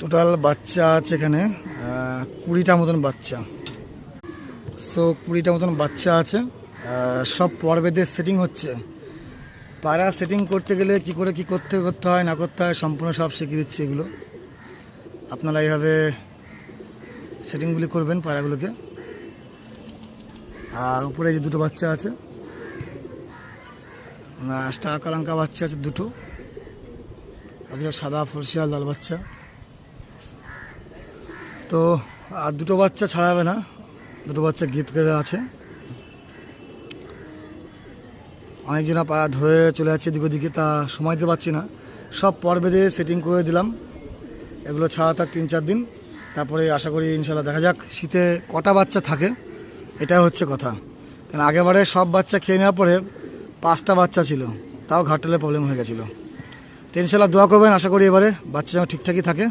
Total বাচ্চা আছে এখানে 20টা মতন বাচ্চা। সো 20টা মতন বাচ্চা আছে, সব পর্বেদের সেটিং হচ্ছে। পায়রা সেটিং করতে গেলে কি করে কি করতে হয় না করতে হয় সম্পূর্ণ সব শিখিয়ে দিচ্ছে এগুলো। আপনারা এইভাবে সেটিংগুলি করবেন পায়রাগুলোকে। আর উপরে যে দুটো বাচ্চা আছে, স্টার কালাঙ্কা বাচ্চা আছে দুটো, বাকি সব সাদা ফলসিয়াল লাল বাচ্চা। তো আর দুটো বাচ্চা ছাড়াবে না, দুটো বাচ্চা গিফট করে আছে। অনেকজনা পায়রা ধরে চলে যাচ্ছে এদিক ওদিকে, তা সময় দিতে পারছি না। সব পর্বেদে সেটিং করে দিলাম। এগুলো ছাড়া থাক 3-4 দিন, তারপরে আশা করি ইনশাল্লাহ দেখা যাক শীতে কটা বাচ্চা থাকে, এটাই হচ্ছে কথা। কারণ আগেবারে সব বাচ্চা খেয়ে নেওয়ার পরে 5টা বাচ্চা ছিল, তাও ঘাটলের প্রবলেম হয়ে গেছিলো। তো ইনশাল্লাহ দোয়া করবেন, আশা করি এবারে বাচ্চা যেন ঠিকঠাকই থাকে।